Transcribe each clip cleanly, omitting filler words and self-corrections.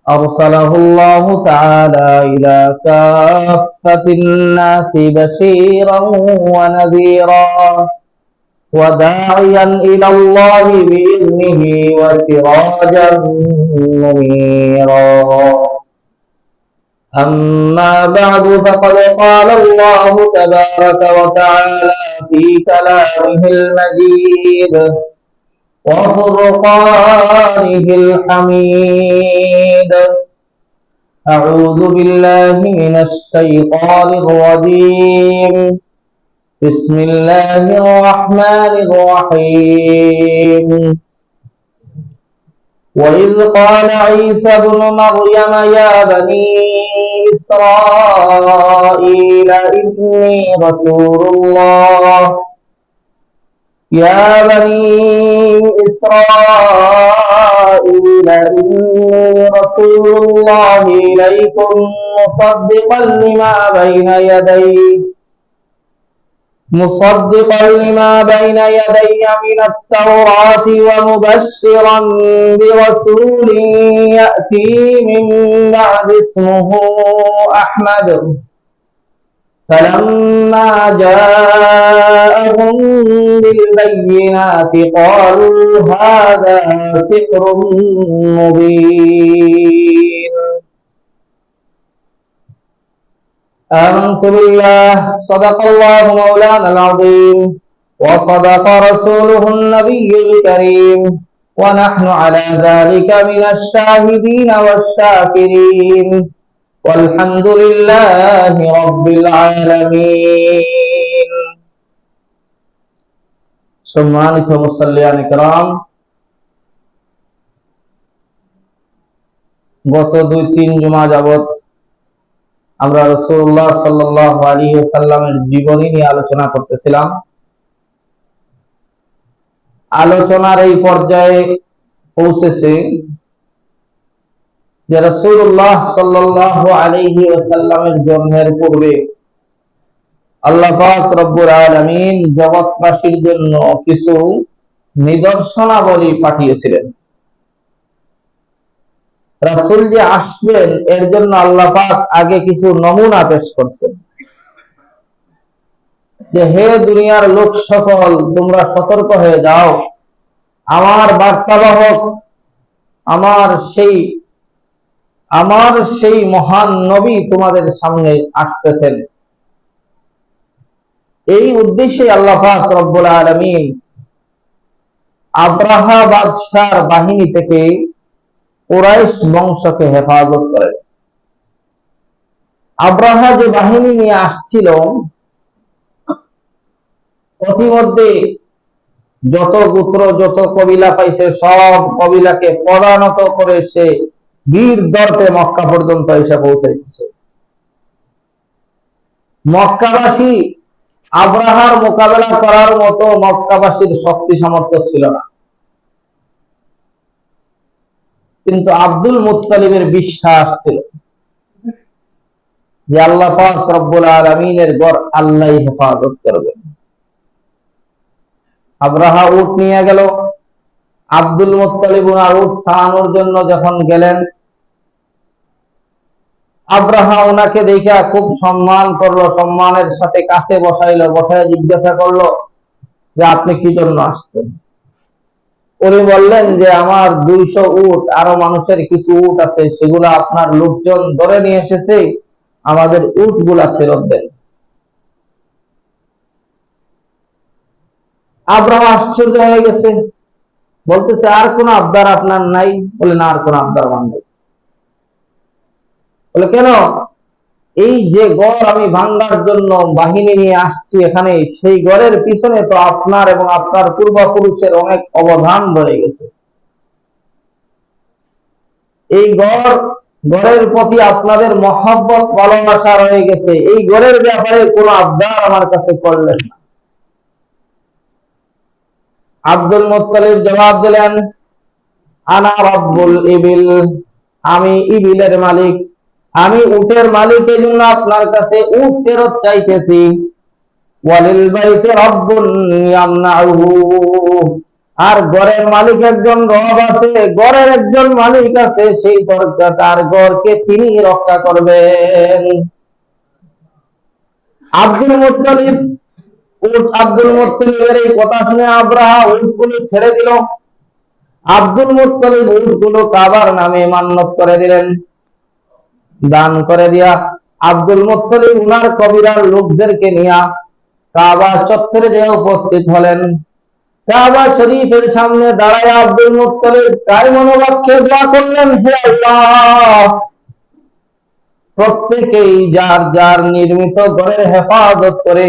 أرسله الله تعالى إلى كافة الناس بشيرا ونذيرا وداعيا إلى الله بإذنه وسراجا منيرا. أما بعد فقد قال الله تبارك وتعالى في كلامه المجيد وفرقانه الحميد: أعوذ بالله من الشيطان الرجيم. بسم الله الرحمن الرحيم. وإذ قال عيسى ابن مريم يا بني إسرائيل إني رسول الله يا بني إسرائيل إني رسول الله إليكم مصدقا لما بين يدي من التوراة ومبشرا برسول يأتي من بعد اسمه أحمد. فلما جاءهم بالبينات قالوا هذا سحر مبين. آمنت بالله صدق الله مولانا العظيم وصدق رسوله النبي الكريم ونحن على ذلك من الشاهدين والشاكرين والحمد لله رب العالمين. সম্মানিত মুসল্লিয়ান কিরাম, গত 2-3 জুমা যাবত আমরা রাসূলুল্লাহ সাল্লাল্লাহু আলাইহি ওয়াসাল্লামের জীবনী নিয়ে আলোচনা করতেছিলাম। আলোচনার এই পর্যায়ে পৌঁছেছে যে রাসূলুল্লাহ সাল্লাল্লাহু আলাইহি ওয়াসাল্লামের জন্মের পূর্বে আল্লাহ পাক রব্বুল আলামিন জগৎবাসীর জন্য কিছু নিদর্শনাবলী পাঠিয়েছিলেন। রাসূল যে আসবেন এর জন্য আল্লাহ পাক আগে কিছু নমুনা পেশ করছেন যে হে দুনিয়ার লোক সকল, তোমরা সতর্ক হয়ে যাও, আমার বার্তাবাহক আমার সেই মহান নবী তোমাদের সামনে আসতেছেন। এই উদ্দেশ্যে আল্লাহ পাক রব্বুল আলামিন আব্রাহা বাদশার বাহিনী থেকে কুরাইশ বংশকে হেফাজত করেন। আব্রাহা যে বাহিনী নিয়ে আসছিল, প্রতিমধ্যে যত গোত্র যত কবিলা পাইছে সব কবিলাকে পরানত করে সে বীর দর্পে মক্কা পর্যন্ত এসে পৌঁছাইছে। মক্কাবাসী আব্রাহার মোকাবেলা করার মতো মক্কাবাসীর শক্তি সামর্থ্য ছিল না, কিন্তু আব্দুল মুত্তালিবের বিশ্বাস ছিল যে আল্লাহ পাক রব্বুল আলামিনের ঘর আল্লাহই হেফাজত করবেন। আব্রাহা উট নিয়ে গেল। আব্দুল মুত্তালিব ওনার উট ছাড়ানোর জন্য যখন গেলেন, আব্রাহা ওনাকে দেখা খুব সম্মান করলো, সম্মানের সাথে কাছে বসাইলো, বসায় জিজ্ঞাসা করলো যে আপনি কি জন্য আসছেন। উনি বললেন যে আমার 200 উট, আরো মানুষের কিছু উট আছে, সেগুলো আপনার লোকজন ধরে নিয়ে এসেছে, আমাদের উট গুলা ফেরত দেন। আব্রাহা আশ্চর্য হয়ে গেছে, বলতেছে আর কোন আবদার আপনার নাই? বলে না, আর কোন আবদার নাই। বলে কেন? এই যে গড় আমি ভাঙ্গার জন্য বাহিনী নিয়ে আসছি এখানে, সেই গড়ের পিছনে তো আপনার এবং আপনার পূর্বপুরুষের অনেক অবদান রয়ে গেছে। এই গড়ের প্রতি আপনাদের মহব্বত ভালোবাসা রয়ে গেছে, এই গড়ের ব্যাপারে কোনো আবদার আমার কাছে করলেন না। আব্দুল মুত্তালিব জবাব দিলেন, আনা রাব্বুল ইবিল, আমি ইবিলের মালিক, আমি উটের মালিক, এই জন্য আপনার কাছে উট ফেরত চাইতেছি। ওয়ালিল বাইতি রাব্বুন ইয়ামনাহু, আর ঘরের মালিক একজন রব আছে, ঘরের একজন মালিক আছে, সেই দরজা তার ঘরকে তিনি রক্ষা করবেন। আব্দুল মুত্তালিবের এই কথা শুনে আব্রাহা উটগুলো ছেড়ে দিল। আব্দুল মুত্তালিব উটগুলো কাবার নামে মান্নত করে দিলেন। দান করে দিয়া আব্দুল মুত্তালিব উনার কবিরার লোকদেরকে নিয়ে কাবা চত্বরে যে উপস্থিত হলেন। কাবা শরীফের সামনে দাঁড়ায় আব্দুল মুত্তালিব তাই মনোবাক্যে দোয়া করলেন, হে আল্লাহ, প্রত্যেকেই যার যার নির্মিত ঘরের হেফাজত করে।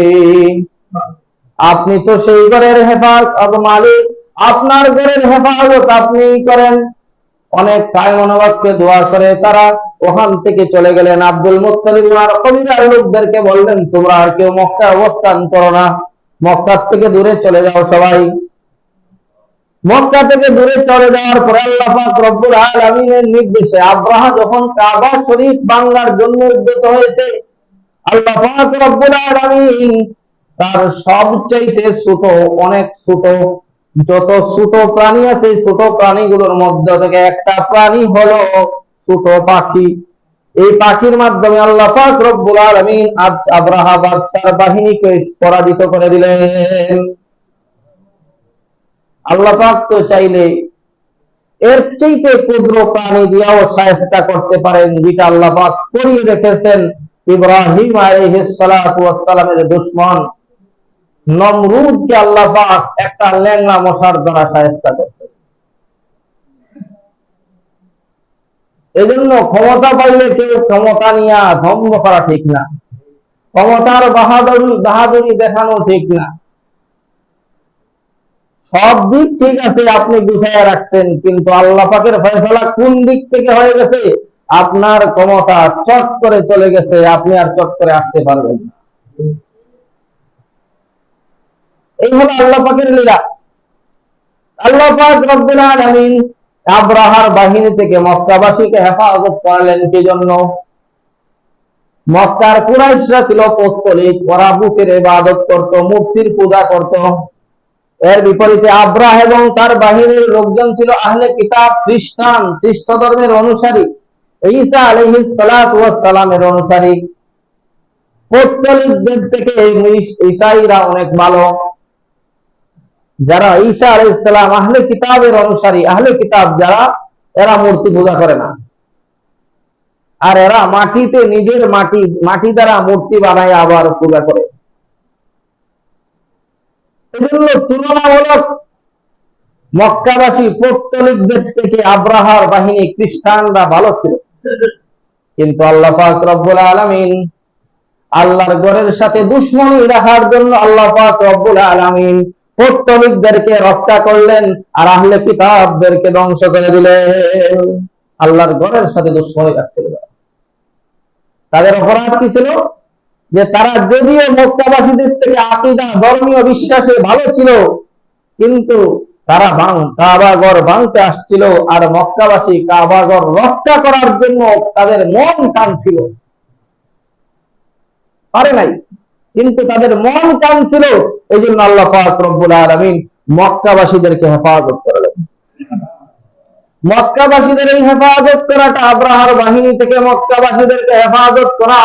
আপনি তো সেই ঘরের হেফাজত মালিক, আপনার ঘরের হেফাজত আপনি করেন। অনেক কায় মনোবাক্যে দোয়া করে তারা ওখান থেকে চলে গেলেন। আব্দুল মুত্তালিব আর কবিরার লোকদেরকে বললেন, তোমরা আর কেউ মক্কায় অবস্থান করো না, মক্কা থেকে দূরে চলে যাও সবাই। মক্কা থেকে দূরে চলে যাওয়ার পরে আল্লাহ পাক রব্বুল আলামিনের নির্দেশে আব্রাহা যখন কাবা শরীফ ভাঙার জন্য উদ্যত হয়েছে, আল্লাহ পাক রব্বুল আলামিন তার সবচাইতে ছোট, অনেক ছোট যত ছোট প্রাণী আছে, ছোট প্রাণীগুলোর মধ্যে থেকে একটা প্রাণী হলো ছোট পাখি। এই পাখির মাধ্যমে আল্লাহ পাক রব্বুল আলামিন আজ আব্রাহা বাদশার বাহিনীকে পরাজিত করে দিলেন। আল্লাহ পাক তো চাইলে এর চাইতে ক্ষুদ্র প্রাণী দিয়েও সাহায্য করতে পারেন, যেটা আল্লাহ পাক করিয়ে রেখেছেন ইব্রাহিম আলাইহিস সালাতু ওয়াস সালামের দুশমন নমরুদকে আল্লাহ পাক একটা ল্যাংড়া মশার দ্বারা সাহায্য করেছেন। এজন্য ক্ষমতা পাইলে কেউ ক্ষমতা নিয়ে ধম্ম করা ঠিক না, ক্ষমতার বাহাদুরি দেখানো ঠিক না। সব দিক ঠিক আছে, আপনি গুছাইয়া রাখছেন, কিন্তু আল্লাহ পাকের ফয়সালা কোন দিক থেকে হয়ে গেছে, আপনার ক্ষমতা চট করে চলে গেছে, আপনি আর চট করে আসতে পারবেন না। এই হলো আল্লাহ পাকের লীলা। আল্লাহ পাক রব্বুল আলামিন আব্রাহার বাহিনী থেকে মক্কাবাসীকে হেফাজত করালেন। কি জন্য? মক্কার কুরাইশরা ছিল পৌত্তলিক, ওরা বুতের ইবাদত করত, মূর্তির পূজা করত। এর বিপরীতে আব্রাহ এবং তার বাহিনীর লোকজন ছিল আহলে কিতাব, খ্রিস্টান, খ্রিস্ট ধর্মের অনুসারী, ঈসা আলাইহিস সালাতু ওয়াস সালামের অনুসারী। পৌত্তলিকদের থেকে ঈসাইরা অনেক ভালো। যারা ঈসা আলাইহিস সালাম আহলে কিতাবের অনুসারী, আহলে কিতাব যারা, এরা মূর্তি পূজা করে না, আর এরা মাটিতে নিজের মাটি দ্বারা মূর্তি বানায় আবার পূজা করে। এজন্য তুলনামূলক মক্কাবাসী পৌত্তলিকদের থেকে আব্রাহার বাহিনী খ্রিস্টানরা ভালো ছিল। কিন্তু আল্লাহ পাক রব্বুল আলামিন আল্লাহর ঘরের সাথে দুশমনী রাখার জন্য আল্লাহ পাক রব্বুল আলামিন পৌত্তলিকদেরকে রক্ষা করলেন আর আহলে কিতাবদেরকে ধ্বংস করে দিলেন। আল্লাহর ঘরের সাথে দুশমনী রাখছিল। তাদের অপরাধ কি ছিল? যে তারা যদিও মক্কাবাসীদের থেকে আকীদা, ধর্মীয় বিশ্বাসে ভালো ছিল, কিন্তু তারা কাবাঘর ভাঙতে আসছিল, আর মক্কাবাসী কাবাঘর রক্ষা করার জন্য তাদের মন টানছিল, পারে নাই, কিন্তু তাদের মন টানছিল। এই জন্য আল্লাহ পাক রব্বুল আলামিন মক্কাবাসীদেরকে হেফাজত করলেন। মক্কাবাসীদের এই হেফাজত করাটা, আব্রাহার বাহিনী থেকে মক্কাবাসীদেরকে হেফাজত করা,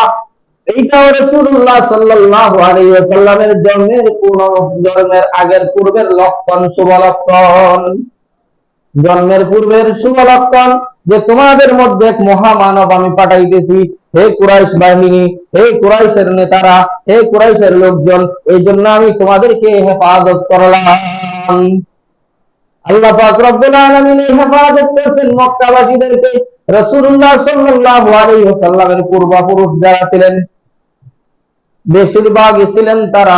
এইটাও রাসূলুল্লাহ সাল্লাল্লাহু আলাইহি ওয়াসাল্লামের জন্মের আগের পূর্বের লক্ষণ, শুভ লক্ষণ। জন্মের পূর্বের শুভ লক্ষণ যে তোমাদের মধ্যে এক মহামানব আমি পাঠাইতেছি। হে কুরাইশ বাহিনী, হে কুরাইশের নেতারা, হে কুরাইশের লোকজন, এই জন্য আমি তোমাদেরকে হেফাজত করলাম। আল্লাহ পাক রব্বুল আলামিন হেফাজত করেছেন মক্কাবাসীদেরকে। রাসূলুল্লাহ সাল্লাল্লাহু আলাইহি ওয়াসাল্লামের পূর্বপুরুষ যারা ছিলেন, বেশিরভাগই ছিলেন তারা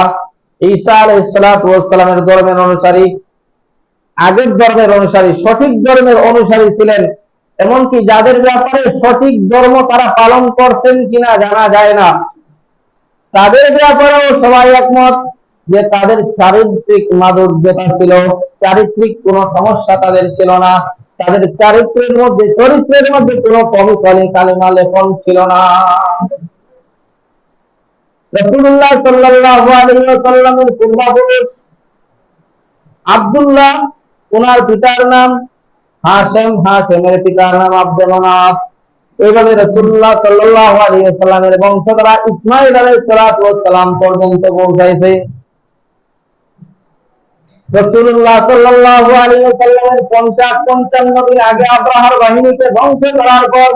ঈসা আলাইহিস সালাতু ওয়াস সালামের ধর্মের অনুসারী, আগের ধর্মের অনুসারী, সঠিক ধর্মের অনুসারী ছিলেন। এমনকি যাদের ব্যাপারে সঠিক ধর্ম তারা পালন করছেন কিনা জানা যায় না, তাদের ব্যাপারেও সবাই একমত যে তাদের চারিত্রিক মাধুর্যতা ছিল, চারিত্রিক কোনো সমস্যা তাদের ছিল না, তাদের চরিত্রের মধ্যে কোনো কালিমা লেপন ছিল না। রাসূলুল্লাহ সাল্লাল্লাহু আলাইহি ওয়াসাল্লামের পূর্বপুরুষ আব্দুল্লাহ ওনার পিতার নাম হাশেম, হাশেমের পিতার নাম আব্দুল মানাফ। এইভাবে রাসূলুল্লাহ সাল্লাল্লাহু আলাইহি ওয়াসাল্লামের বংশধারা ইসমাঈল আলাইহিস সালাতু ওয়াস সালাম পর্যন্ত পৌঁছাইছে। রাসূলুল্লাহ সাল্লাল্লাহু আলাইহি ওয়াসাল্লামের 50-55 দিন আগে আব্রাহার বাহিনীকে ধ্বংস করার পর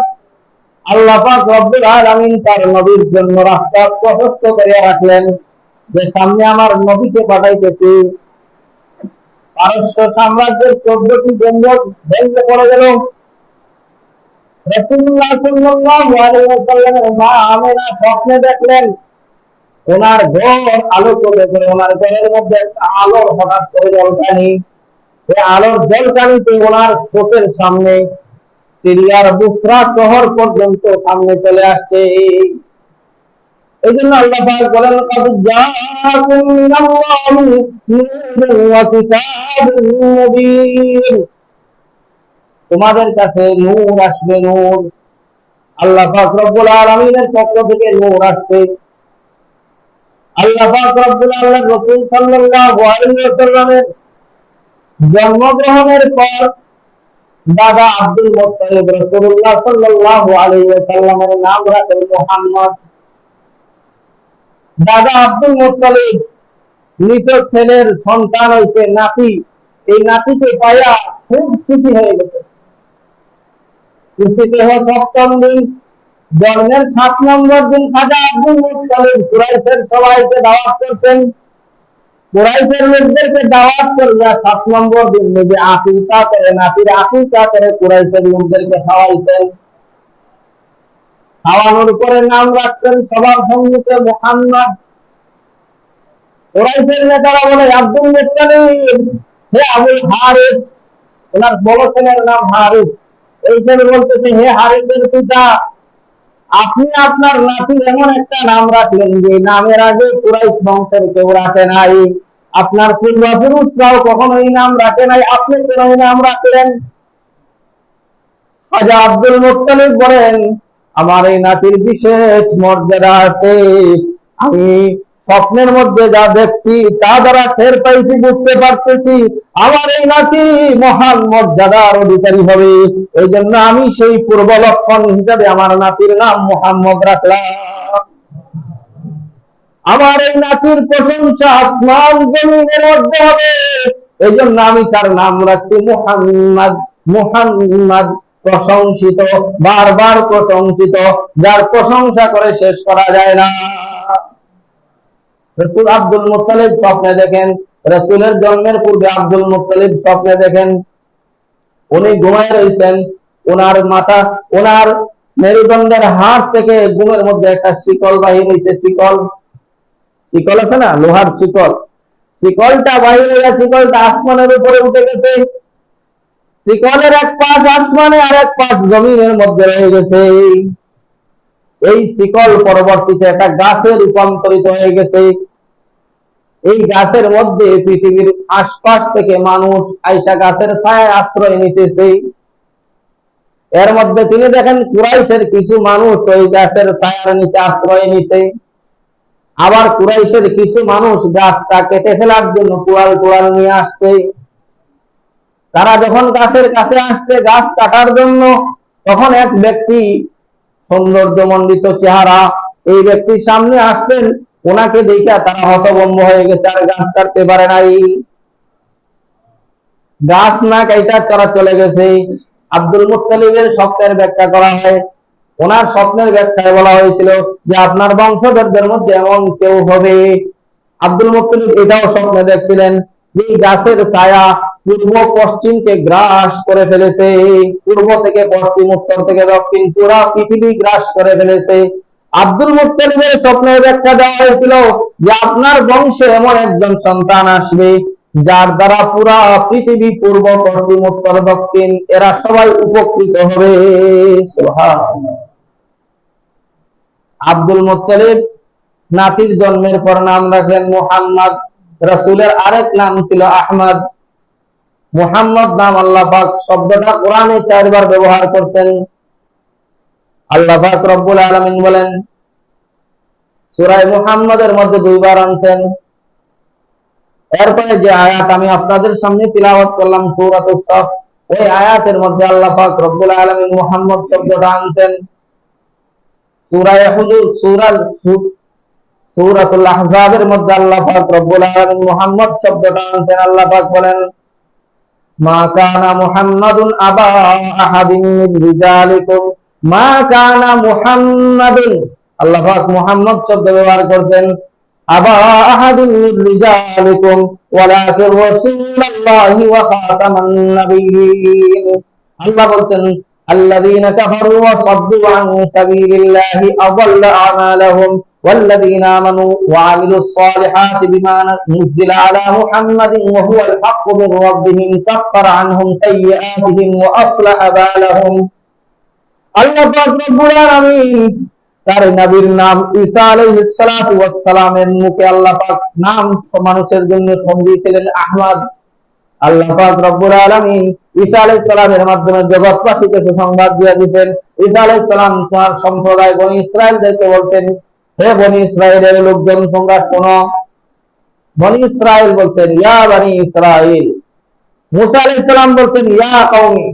আল্লাহ পাক রব্বুল আলামিন তার নবীর জন্য রাস্তা প্রশস্ত করে রাখলেন, যে সামনে আমার নবীকে পাঠাইতেছি। পারস্য সাম্রাজ্যের 14টি ভেঙে পড়ে গেল। রাসূলুল্লাহ সাল্লাল্লাহু আলাইহি ওয়াসাল্লামের মা আমেনা স্বপ্নে দেখলেন ওনার ঘর আলোকিত করে, ওনার ঘরের মধ্যে একটা আলোর হঠাৎ করে ঝলকানি। এই আলোর ঝলকানিতে ওনার চোখের সামনে সিরিয়ার বুসরা শহর পর্যন্ত সামনে চলে আসছে। এই জন্য আল্লাহ পাক বলেন, কাদ জাআকুম মিনাল্লাহি নূরুন ওয়া কিতাবুন মুবিন, তোমাদের কাছে নূর আসবে, নূর। আল্লাহ পাক রব্বুল আলামিনের পক্ষ থেকে নূর আসবে। আল্লাহ পাক রব্বুল আলামিন রাসূল সাল্লাল্লাহু আলাইহি ওয়াসাল্লামের জন্মগ্রহণের পর দাদা আব্দুল মুত্তালিব রাসূলুল্লাহ সাল্লাল্লাহু আলাইহি ওয়াসাল্লামের নাম রাখেন মুহাম্মদ। দাদা আব্দুল মুত্তালিব মৃত ছেলের সন্তান হয়েছে, নাতি। এই নাতিকে পাইয়া খুব খুশি হয়ে গেছে। খুশিতে সপ্তম দিন, জন্মের 7 নম্বর দিন খাজা আব্দুল মুত্তালিব কুরাইশের সবাইকে দাওয়াত করছেন। কুরাইশের লোকদেরকে দাওয়াত করলে 7 নম্বর দিন নিজে আকিকা করে, নাতির আকিকা করে কুরাইশের লোকদেরকে খাওয়াইছেন। খাওয়ানোর পরে নাম রাখছেন সবার সম্মুখে মুহাম্মদ। কুরাইশের নেতারা বলে, আব্দুল মুত্তালিব, হে আবুল হারিস, ওনার বড় ছেলের নাম হারিস। এই ছেলে বলতেছে, হে হারিসের পিতা, আপনি আপনার নাতির এমন একটা নাম রাখলেন যে নামের আগে কুরাইশ বংশের কেউ রাখে নাই, আপনার পূর্বপুরুষরাও কখনো এই নাম রাখে নাই, আপনি কেন এই নাম রাখলেন? খাজা আব্দুল মুত্তালিব বলেন, আমার এই নাতির বিশেষ মর্যাদা আছে। আমি স্বপ্নের মধ্যে যা দেখছি তা দ্বারা টের পাইছি, বুঝতে পারতেছি আমার এই নাতি মহান মর্যাদার অধিকারী হবে। এই জন্য আমি সেই পূর্ব লক্ষণ হিসাবে আমার নাতির নাম মুহাম্মদ রাখলাম। আমার এই নাতির প্রশংসা আসমান জমিনের মধ্যে হবে, এই জন্য আমি তার নাম রাখছি মুহাম্মদ। মুহাম্মদ প্রশংসিত, বারবার প্রশংসিত, যার প্রশংসা করে শেষ করা যায় না। রাসূল আব্দুল মুত্তালিব স্বপ্নে দেখেন, রাসূলের জন্মের পূর্বে আব্দুল মুত্তালিব স্বপ্নে দেখেন উনি ঘুমায় রয়েছেন, ওনার মাথা, ওনার মেরুদণ্ডের হাড় থেকে ঘুমের মধ্যে একটা শিকল বাহির হয়েছে। শিকল, শিকল আছে না, লোহার শিকল, শিকলটা বাহির হয়ে, শিকলটা আসমানের উপরে উঠে গেছে। শিকলের এক পাশ আসমানে আর এক পাশ জমিনের মধ্যে রয়ে গেছে। এই শিকল পরবর্তীতে একটা গাছে রূপান্তরিত হয়ে গেছে। এই গাছের মধ্যে পৃথিবীর আশপাশ থেকে মানুষ আইসা গাছের ছায়ায় আশ্রয় নিতেছে। এর মধ্যে তিনি দেখেন কুরাইশের কিছু মানুষ ওই গাছের ছায়ার নিচে আশ্রয় নিছে। আবার কুরাইশের কিছু মানুষ গাছটা কেটে ফেলার জন্য কুড়াল নিয়ে আসছে। তারা যখন গাছের কাছে আসছে গাছ কাটার জন্য, তখন এক ব্যক্তি, সৌন্দর্যমণ্ডিত চেহারা, এই ব্যক্তির সামনে আসছেন। ওনাকে দেখে তারা হতভম্ব হয়ে গেছে, আর গাছ কাটতে পারে নাই। গাছ না কাটা তারা চলে গেছে। আব্দুল মুত্তালিবের স্বপ্নের ব্যাখ্যা করা হয়। ওনার স্বপ্নের ব্যাখ্যায় বলা হয়েছিল যে আপনার বংশধরদের মধ্যে এমন কেউ হবে। আব্দুল মুত্তালিব এটাও স্বপ্নে দেখছিলেন যে গাছের ছায়া পূর্ব পশ্চিমকে গ্রাস করে ফেলেছে, পূর্ব থেকে পশ্চিম, উত্তর থেকে দক্ষিণ, পুরা পৃথিবী গ্রাস করে ফেলেছে। আব্দুল মুত্তালিবের স্বপ্নের ব্যাখ্যা দেওয়া হয়েছিল যে আপনার বংশে এমন একজন সন্তান আসবে যার দ্বারা পুরা পৃথিবী, পূর্ব পশ্চিম উত্তর দক্ষিণ, এরা সবাই উপকৃত হবে। সুবহানাল্লাহ। আব্দুল মুত্তালিব নাতির জন্মের পর নাম রাখলেন মুহাম্মদ। রাসূলের আরেক নাম ছিল আহমদ। মুহাম্মদ নাম আল্লাহ পাক শব্দটা কোরআনে 4 বার ব্যবহার করছেন। আল্লাহ পাক রব্বুল আলামিন বলেন, সূরা মুহাম্মদের মধ্যে 2 বার আনছেন। এরপরে যে আয়াত আমি আপনাদের সামনে তিলাওয়াত করলাম সূরাতুস সাফ, ওই আয়াতের মধ্যে আল্লাহ পাক রব্বুল আলামিন মুহাম্মদ শব্দটা আনছেন। সূরাতুল আহজাবের মধ্যে আল্লাহ পাক রব্বুল আলামিন মুহাম্মদ শব্দটা আনছেন। আল্লাহ পাক বলেন, মা কানা মুহাম্মাদুন আবা আহাদিন মিন রিজালিকুম, মা কানা মুহাম্মাদুন, আল্লাহ পাক মুহাম্মদ শব্দ ব্যবহার করছেন আবা আহাদিন মিন রিজালিকুম ওয়ালাকিন রাসূলুল্লাহি ওয়া খাতামান নাবিয়্যিন। আল্লাহ বলছেন, আল্লাযীনা কাফারু ওয়া সাদ্দু আন সাবিলিল্লাহি আযাল্লা আমালাহুম والذين آمنوا وعملوا الصالحات بما نزل على محمد وهو الحق من ربهم كفر عنهم سيئاتهم وأصلح بالهم। আল্লাহ পাক রব্বুল আলামিন তার নবীর নাম ঈসা আলাইহিস সালাতু ওয়াস সালামের মুখে আল্লাহ পাক নাম মানুষের জন্য দিয়েছিলেন আহমদ। আল্লাহ পাক রব্বুল আলামিন ঈসা আলাইহিস সালামের মাধ্যমে জগৎবাসীকে সংবাদ দিয়ে দিয়েছেন। ঈসা আলাইহিস সালাম তার সম্প্রদায় বনি ইসরাইলদেরকে বলছেন, হে বনি ইসরাইলের লোকজন তোমরা শোনো। বনি ইসরাইল বলছেন, ইয়া বনি ইসরাইল। মুসা আলাইহিস সালাম বলছেন, ইয়া কওমি,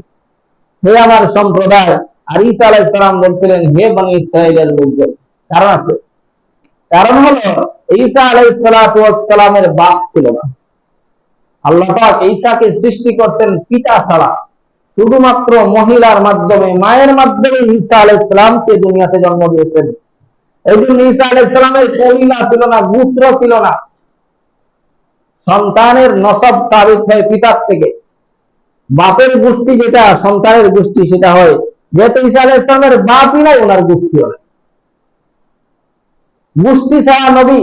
হে আমার সম্প্রদায়। আর ঈসা আলাইহিস সালাম বলছিলেন, হে বনি ইসরাইলের লোকজন। কারণ আছে, কারণ হলো ঈসা আলাইহিস সালাতু ওয়াস সালামের বাপ ছিল না। আল্লাহ পাক ঈসাকে সৃষ্টি করতেন পিতা ছাড়া, শুধুমাত্র মহিলার মাধ্যমে, মায়ের মাধ্যমে ঈসা আলাইহিস সালামকে দুনিয়াতে জন্ম দিয়েছেন। এই জন্য ঈসা আলাইহিস সালামের কবিলা ছিল না, গোত্র ছিল না। সন্তানের নসব সাবিত হয় পিতার থেকে, বাপের গোষ্ঠী যেটা সন্তানের গোষ্ঠী সেটা হয়। যেহেতু ঈসা আলাইহিস সালামের বাপই নাই, ওনার গোষ্ঠী হয়। গোষ্ঠী ছাড়া নবী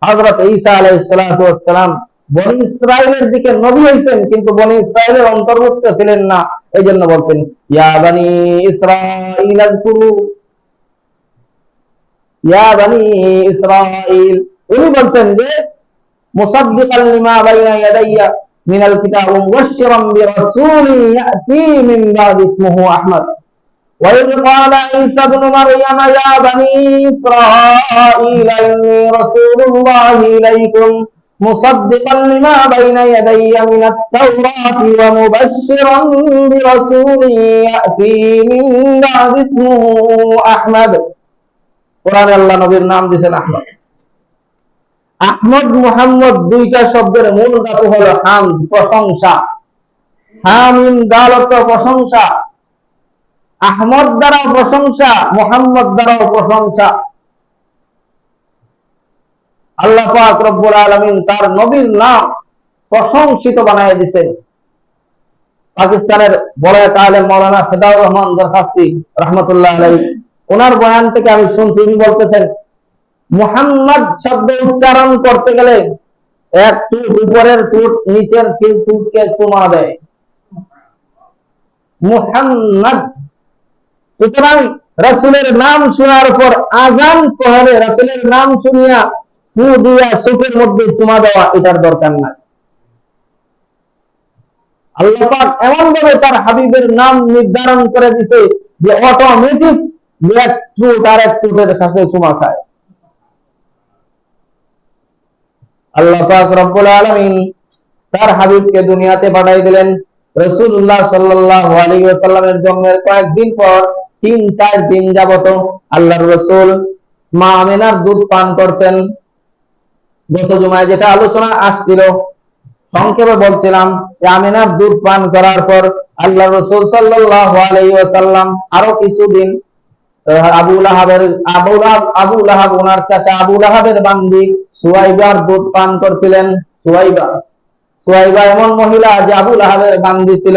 হযরত ঈসা আলাইহিস সালাতু ওয়াস সালাম বনি ইসরাইলের দিকে নবী হয়েছেন, কিন্তু বনি ইসরাইলের অন্তর্ভুক্ত ছিলেন না। এই জন্য বলছেন, ইয়া বনি ইসরাইল আযকুরু, ইয়া বনি ইসরাইল। উনি বলছেন যে মুসাদ্দিকাল লিমা বাইনা ইয়াদাইয়া মিনাল কিতাব ওয়া মুবাশশিরান বিরাসূলিন ইয়াতি মিন বাদি ইসমিহি আহমদ। ওয়া ইয ক্বালা ঈসা ইবনে মারইয়াম ইয়া বনি ইসরাইল ইন্নী রাসূলুল্লাহি ইলাইকুম মুসাদ্দিকাল লিমা বাইনা ইয়াদাইয়া মিনাত তাওরাতি ওয়া মুবাশশিরান বিরাসূলিন ইয়াতি মিন বাদি ইসমিহি আহমদ। কোরআনে আল্লাহ নবীর নাম দিয়েছেন আহমদ। আহমদ মুহাম্মদ দুইটা শব্দের মূল ধাতু হলো হামদ, প্রশংসা। হামিম দাল অর্থ প্রশংসা। আহমদ দ্বারা প্রশংসা, মুহাম্মদ দ্বারাও প্রশংসা। আল্লাহ পাক রব্বুল আলামিন তার নবীর নাম প্রশংসিত বানায় দিয়েছেন। পাকিস্তানের বড় এক আলেম মাওলানা ফিদাউর রহমান দরখাস্তি রাহমাতুল্লাহ আলাইহি, ওনার বয়ান থেকে আমি শুনছি, উনি বলতেছেন মুহাম্মদ শব্দ উচ্চারণ করতে গেলে এক টুট উপরের টুট নিচের টুটকে চুমা দেয়, মুহাম্মদ। সুতরাং রাসূলের নাম শোনার পর আযান পড়ে রাসূলের নাম শুনিয়া ফু দিয়া চোখের মধ্যে চুমা দেওয়া, এটার দরকার নাই। আল্লাহ পাক এমন ভাবে তার হাবিবের নাম নির্ধারণ করে দিয়েছে যে অটোমেটিক এক টুট আর এক টুটের কাছে চুমা খায়। আল্লাহ পাক রব্বুল আলামিন তার হাবিবকে দুনিয়াতে পাঠিয়ে দিলেন। রাসূলুল্লাহ সাল্লাল্লাহু আলাইহি ওয়াসাল্লামের জন্মের কয়েকদিন পর 3-4 দিন যাবত আল্লাহর রাসূল মা আমিনার দুধ পান করছেন। গত জুমায় যেটা আলোচনা আসছিল, সংক্ষেপে বলছিলাম যে আমিনার দুধ পান করার পর আল্লাহর রাসূল সাল্লাল্লাহু আলাইহি ওয়াসাল্লাম আরো কিছুদিন আবু লাহাব ওনার চাচা আবু লাহাবের বান্দি সুয়াইবার দুধ পান করছিলেন। সুয়াইবা এমন মহিলা যে আবু লাহাবের বান্দি ছিল।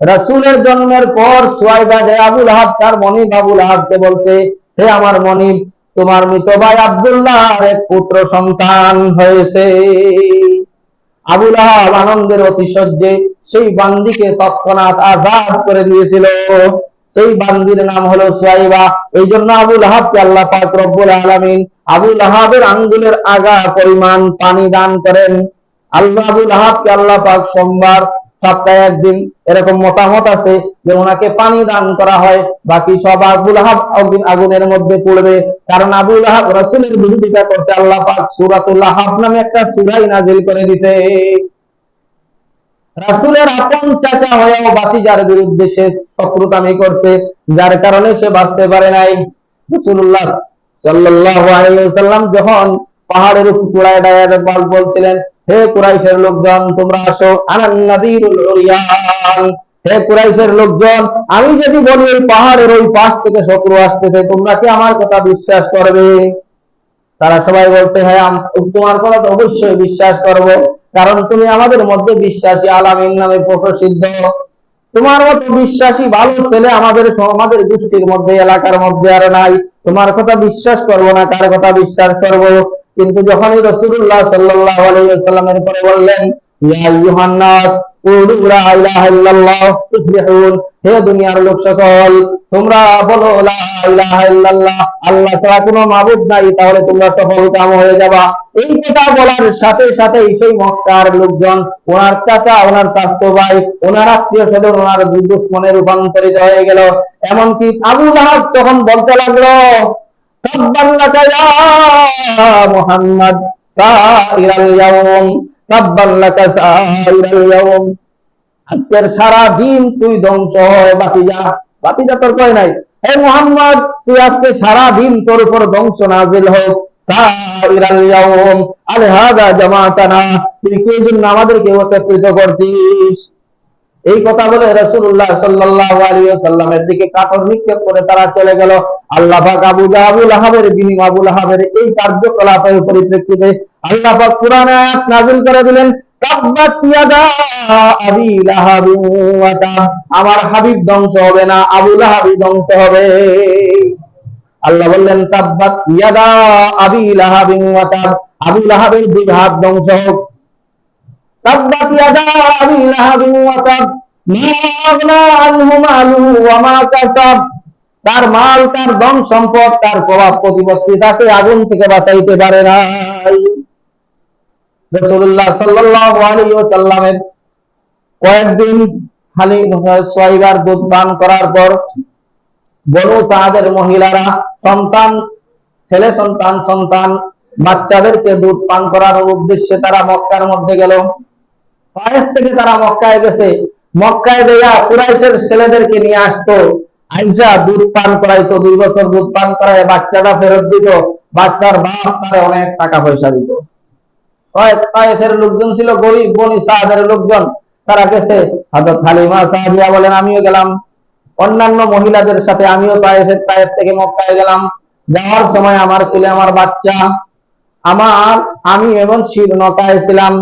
রাসূলের জন্মের পর সুয়াইবা যে আবু লাহাব তার মনিব আবু লাহাবকে বলছে, হে আমার মনিব, তোমার মৃত ভাই আব্দুল্লাহর এক পুত্র সন্তান হয়েছে। আবু লাহাব আনন্দের অতিশয্যে সেই বান্দিকে তৎক্ষণাৎ আযাদ করে দিয়েছিল। সেই বান্দির নাম হলো সুয়াইবা। এই জন্য আবু লাহাবকে আল্লাহ পাক রব্বুল আলামিন আবু লাহাবের আঙ্গুলের আগা পরিমাণ পানি দান করেন। আবু লাহাবকে আল্লাহ পাক সোমবার সপ্তাহে একদিন, এরকম মতামত আছে যে ওনাকে পানি দান করা হয়, বাকি সব আবু লাহাব আগুনের মধ্যে পড়বে। কারণ আবু লাহাব রাসূলের বিরোধিতা করছে, আল্লাহ পাক সূরাতুল লাহাব নামে একটা সূরা নাযিল করে দিয়েছে। রাসূলের আপন চাচা হয়েও ভাতিজার বিরুদ্ধে সে শত্রুতামি করছে, যার কারণে সে বাঁচতে পারে নাই। রাসূলুল্লাহ সাল্লাল্লাহু আলাইহি ওয়াসাল্লাম যখন পাহাড়ের উপর চূড়ায় দাঁড়িয়ে বলছিলেন, হে কুরাইশের লোকজন তোমরা আসো, আনান নাযীরুল উরিয়ান, হে কুরাইশের লোকজন আমি যদি বলি এই পাহাড়ের ওই পাশ থেকে শত্রু আসতেছে, তোমরা কি আমার কথা বিশ্বাস করবে? তারা সবাই বলছে, হ্যাঁ তোমার কথা তো অবশ্যই বিশ্বাস করব, কারণ তুমি আমাদের মধ্যে বিশ্বাসী আলামিন নামে প্রসিদ্ধ। তোমার মতো বিশ্বাসী ভালো ছেলে আমাদের আমাদের গোষ্ঠীর মধ্যে, এলাকার মধ্যে আর নাই। তোমার কথা বিশ্বাস করব না, কার কথা বিশ্বাস করব? কিন্তু যখনই রাসূলুল্লাহ সাল্লাল্লাহু আলাইহি ওয়াসাল্লামের পরে বললেন, ইয়া আইয়ুহান নাস কুলু লা ইলাহা ইল্লাল্লাহ তুফলিহুন, হে দুনিয়ার লোক সকল তোমরা বলো লা ইলাহা ইল্লাল্লাহ, আল্লাহ ছাড়া কোনো মাবুদ নাই, তাহলে তোমরা সফলকাম হয়ে যাবা। এই কথা বলার সাথে সাথে সেই মক্কার লোকজন, ওনার চাচা, ওনার স্বাস্থ্য ভাই, ওনার আত্মীয় স্বজন, ওনার দুশমনে রূপান্তরিত হয়ে গেল। এমনকি আবু লাহাব তখন বলতে লাগলো, তাব্বান লাকা ইয়া মুহাম্মদ সাইরাল ইয়াউম, তাব্বান লাকা সাইরাল ইয়াউম, আজকের সারা দিন তুই ধ্বংস হয় বাতিজা। বাতিজা তোর কয় নাই, হে মুহাম্মদ তুই আজকে সারা দিন তোর উপর ধ্বংস নাজিল হোক। সাইরাল ইয়াউম আলহাদা জামাতানা, তুই কি জন্য আমাদেরকে একত্রিত করছিস? এই কথা বলে রাসূলুল্লাহ সাল্লাল্লাহু আলাইহি ওয়াসাল্লামের দিকে কাতর নিক্ষেপ করে তারা চলে গেল। আল্লাহ পাক আবু লাহাবের বিনিময়ে, আবু লাহাবের এই কার্যকলাপের পরিপ্রেক্ষিতে আল্লাহ পাক কোরআনে আয়াত নাযিল করে দিলেন, তাব্বাত ইয়াদা আবি লাহাব ওয়া তাব, আমার হাবিব ধ্বংস হবে না, আবু লাহাবই ধ্বংস হবে। আল্লাহ বললেন, তাব্বাত ইয়াদা আবি লাহাব ওয়া তাব, আবু লাহাবের দুই হাত ধ্বংস হোক। তাব্বাত ইয়াদা আবি লাহাব ওয়া তাব, মা আগনা আনহু মালুহু ওয়া মা কাসাব, তার মাল, তার ধন সম্পদ, তার প্রভাব প্রতিপত্তি তাকে আগুন থেকে বাঁচাইতে পারে নাই। রাসূলুল্লাহ সাল্লাল্লাহু আলাইহি ওয়াসাল্লামের কয়েকদিন খালি 6 বার দুধ পান করার পর বনু সাদের মহিলারা সন্তান, ছেলে সন্তান বাচ্চাদেরকে দুধ পান করার উদ্দেশ্যে তারা মক্কার মধ্যে গেল। তায়েফ থেকে তারা মক্কায় গেছে, মক্কায় দেয়া কুরাইশের ছেলেদেরকে নিয়ে আসতো, আইসা দুধ পান করাইতো, 2 বছর দুধ পান করায় বাচ্চাটা ফেরত দিত, বাচ্চার বাপ তারে অনেক টাকা পয়সা দিত। তায়েফের লোকজন ছিল গরিব, বনি সাদের লোকজন, তারা গেছে। হযরত হালিমা সাদিয়া বলেন, আমিও গেলাম অন্যান্য মহিলাদের সাথে, আমিও তায়েফ থেকে মক্কায় গেলাম। যাওয়ার সময় আমার কোলে আমার বাচ্চা, আমি এমন শীর্ণকায় ছিলাম,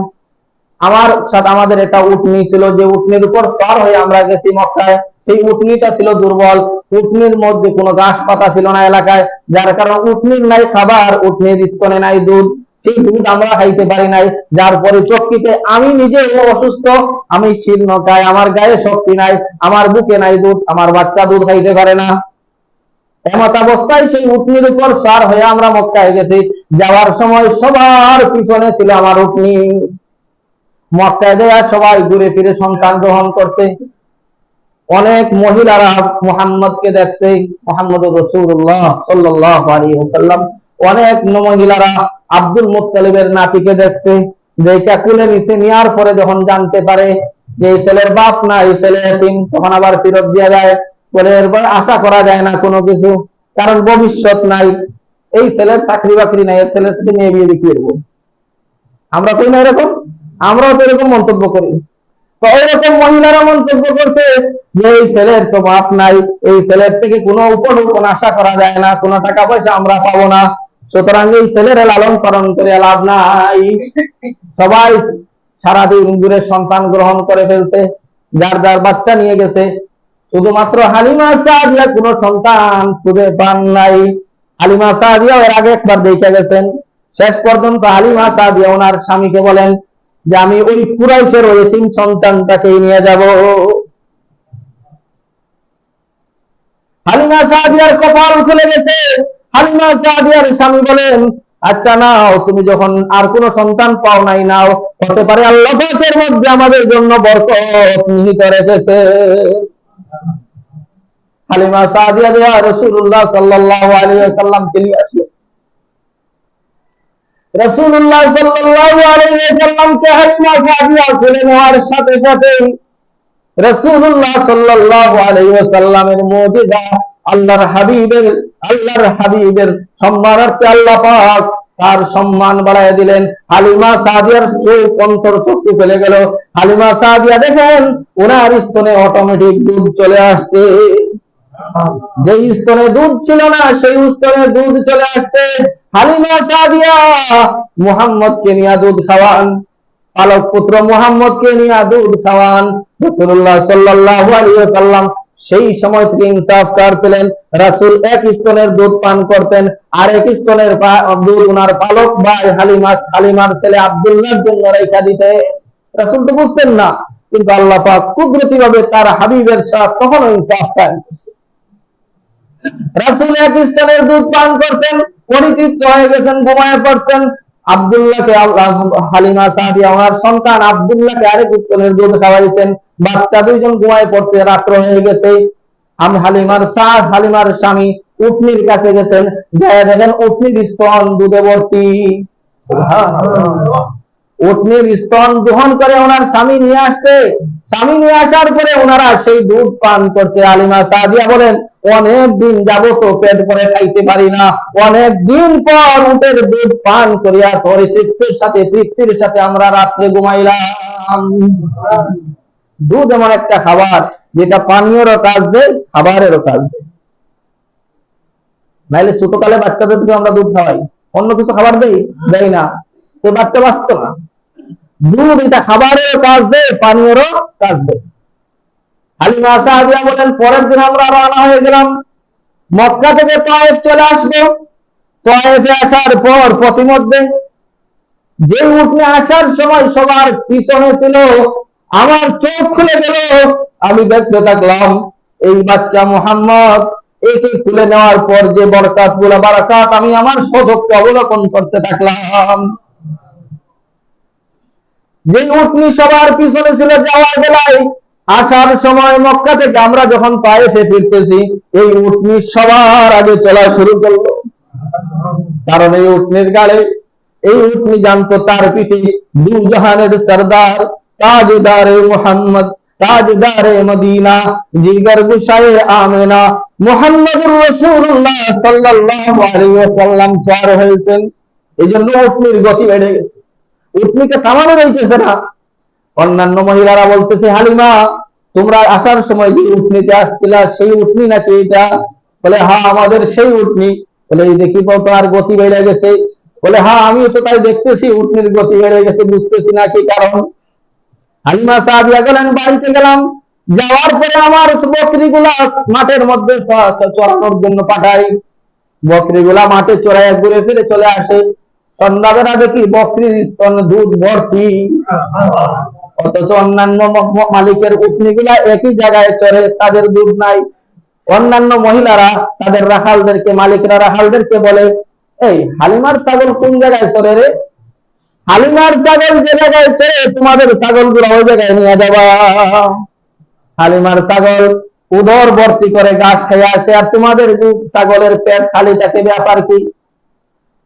আমার সাথে আমাদের একটা উটনি ছিল, যে উটনির উপর সওয়ার হয়ে আমরা গেছি মক্কায়। সেই উটনিটা ছিল দুর্বল, উটনির মধ্যে কোনো ঘাস পাতা ছিল না এলাকায়, যার কারণে উটনির নাই খাবার, উটনির স্তনে নাই দুধ, সেই দুধ আমরা খাইতে পারি নাই। যার পরিপ্রেক্ষিতে আমি নিজে অসুস্থ, আমি শীর্ণকায়, আমার গায়ে শক্তি নাই, আমার বুকে নাই দুধ, আমার বাচ্চা দুধ খাইতে পারে না। এমত অবস্থায় সেই উটনির উপর সওয়ার হয়ে আমরা মক্কায় গেছি। যাওয়ার সময় সবার পিছনে ছিল আমার উটনি। মক্কায় দেয়া সবাই ঘুরে ফিরে সন্তান গ্রহণ করছে। অনেক মহিলারা মুহাম্মদকে দেখছে, মুহাম্মদুর রাসূলুল্লাহ সাল্লাল্লাহু আলাইহি ওয়াসাল্লাম। অনেক মহিলারা আব্দুল মুত্তালিবের নাতিকে দেখছে, যেটা কুলে নিচে নেওয়ার পরে যখন জানতে পারে যে এই ছেলের বাপ না, এই ছেলে এতিম, তখন আবার ফেরত দেওয়া যায়। বলে এরপর আশা করা যায় না কোনো কিছু, কারণ ভবিষ্যৎ নাই, এই ছেলের চাকরি বাকরি নাই, এর ছেলের সাথে মেয়ে বিয়ে দিয়ে করবো। আমরা কই না এরকম? আমরাও তো এরকম মন্তব্য করি। তো এরকম মহিলারা মন্তব্য করছে যে এই ছেলের তো বাপ নাই, এই ছেলের থেকে কোনো উপঢৌকন আশা করা যায় না, কোনো টাকা পয়সা আমরা পাবো না, সুতরাং এই ছেলের লালন পালন করে লাভ নাই। সবাই সারাদিন দূরে সন্তান গ্রহণ করে ফেলছে, যার যার বাচ্চা নিয়ে গেছে। শুধুমাত্র হালিমা সাদিয়া কোনো সন্তান খুঁজে পান নাই। হালিমা সাদিয়া এর আগে একবার দেখে গেছেন। শেষ পর্যন্ত হালিমা সাদিয়া ওনার স্বামীকে বলেন যে আমি ওই কুরাইশের ওই তিন সন্তানটাকে নিয়ে যাব। হালিমা সাদিয়ার কপাল খুলে গেছে। হালিমা সাদিয়ার স্বামী বলেন, আচ্ছা নাও, তুমি যখন আর কোনো সন্তান পাও নাই, নাও, হতে পারে আল্লাহ পাকের মধ্যে আমাদের জন্য বরকত নিহিত রেখেছে। হালিমা সাদিয়া দেওয়া রাসূলুল্লাহ সাল্লাল্লাহু আলাইহি ওয়াসাল্লামকে নিয়ে আসলো। রাসূলুল্লাহ সাল্লাল্লাহু আলাইহি ওয়াসাল্লামকে হালিমা সাদিয়া কোলে নেওয়ার সাথে সাথে রাসূলুল্লাহ সাল্লাল্লাহু আলাইহি ওয়াসাল্লামের মুজিজা, আল্লাহর হাবিবের সম্মানার্থে আল্লাহ পাক তার সম্মান বাড়ায় দিলেন। হালিমা সাদিয়ার চোখ অন্তর চক্ষু ফেলে গেল। হালিমা সাদিয়া দেখেন ওনার স্তনে অটোমেটিক দুধ চলে আসছে। যে স্তনে দুধ ছিল না সেই স্তনে দুধ চলে আসছে। হালিমা সাদিয়া মুহাম্মদকে নিয়ে দুধ খাওয়ান, পালক পুত্র মুহাম্মদকে নিয়ে দুধ খাওয়ান। রাসূলুল্লাহ সাল্লাল্লাহু আলাইহি ওয়াসাল্লাম সেই সময় থেকে ইনসাফকার ছিলেন। রাসূল এক স্তনের দুধ পান করতেন, আর এক স্তনের দুধ উনার পালক ভাই হালিমার ছেলে আব্দুল্লাহর জন্য রেখা দিতে। রাসূল তো বুঝতেন না, কিন্তু আল্লাহ পাক কুদরতি ভাবে তার হাবিবের সাথে কখনো ইনসাফ কায়েম করেছে। রাসূল এক স্তনের দুধ পান করছেন, পরিতৃপ্ত হয়ে গেছেন, ঘুমায় পড়ছেন। আব্দুল্লাহকে হালিমা সাদিয়া ওনার সন্তান আব্দুল্লাহকে আরেক স্তনের দুধ খাওয়াইছেন। বাচ্চা দুইজন ঘুমায় পড়ছে, রাত্র হয়ে গেছে। হালিমার স্বামী উটনির কাছে গেছেন, দেখেন উটনির স্তন দুধে ভর্তি। সুবহানাল্লাহ। উটনির স্তন গ্রহণ করে ওনার স্বামী নিয়ে আসছে। স্বামী নিয়ে আসার পরে ওনারা সেই দুধ পান করছে। হালিমা সাদিয়া বলেন, অনেক দিন যাবত পেট ভরে খাইতে পারি না, অনেক দিন পর উটের দুধ পান করিয়া তৃপ্তির সাথে আমরা রাত্রে ঘুমাইলাম। দুধ এমন একটা খাবার যেটা পানীয়রও কাজ দেয়, খাবারেরও কাজ দেয়। নাইলে ছোটকালে বাচ্চাদেরকে আমরা দুধ খাওয়াই, অন্য কিছু খাবার দেই না, তো বাচ্চা বাঁচত না। দুধ এটা খাবারেরও কাজ দেয়, পানীয়রও কাজ দেয়। হালিমা সাদিয়া বলেন, পরের দিন আমরা রওনা হয়ে গেলাম, মক্কা থেকে তায়েফ চলে আসবো। তায়েফে আসার পর পথিমধ্যে যে উঠে আসার সময় সবার পিছনে ছিল, আমার চোখ খুলে গেল। আমি দেখতে থাকলাম এই বাচ্চা মুহাম্মদ, একে খুলে নেওয়ার পর যে বরকত গুলো বারাকাত আমি আমার সচক্ষে অবলোকন করতে থাকলাম। যে উটনি সবার পিছনে ছিল যাওয়ার বেলায়, আসার সময় মক্কা থেকে আমরা যখন তায়েফে ফিরতেছি, এই উটনি সবার আগে চলা শুরু করলো। কারণ এই উটনির গাড়ে, এই উটনি জানতো তার পিঠে দু জাহানের সরদার, তাজদারে মুহাম্মদ, তাজদারে মদিনা, জিগর গুশায়ে আমেনা মুহাম্মদুর রাসূলুল্লাহ সাল্লাল্লাহু আলাইহি ওয়াসাল্লাম সওয়ার হয়েছেন। এইজন্য উটনির গতি বেড়ে গেছে, উটনিকে থামানো যাইতেছে না। অন্যান্য মহিলারা বলতেছে, হালিমা তোমরা আসার সময় যে উটনিতে আসছিলা সেই উটনি নাকি এটা? বলে হ্যাঁ আমাদের সেই উটনি। বলে এই দেখি তো আর গতি বেড়ে গেছে। বলে হ্যাঁ আমিও তো তাই দেখতেছি, উটনির গতি বেড়ে গেছে, বুঝতেছি না কি কারণ। হালিমা সাদিয়া গেলেন, বাড়িতে গেলাম। যাওয়ার পরে আমার বকরিগুলা মাঠের মধ্যে চড়ানোর জন্য পাঠাই। বকরিগুলা মাঠে চড়াইয়া ঘুরে ফিরে চলে আসে। সন্ধ্যাবেলা দেখি বকরির স্তন দুধ ভর্তি, অথচ অন্যান্য মালিকের উটনিগুলা একই জায়গায় চড়ে, তাদের দুধ নাই। অন্যান্য মহিলারা তাদের মালিকরা রাখালদেরকে বলে, এই হালিমার ছাগল কোন জায়গায় চড়ে রে? হালিমার ছাগল যে জায়গায় চড়ে তোমাদের ছাগল গুলো ওই জায়গায় নিয়ে যাবা। হালিমার ছাগল উদর ভর্তি করে ঘাস খেয়ে আসে, আর তোমাদের ছাগলের পেট খালি থাকে, ব্যাপার কি?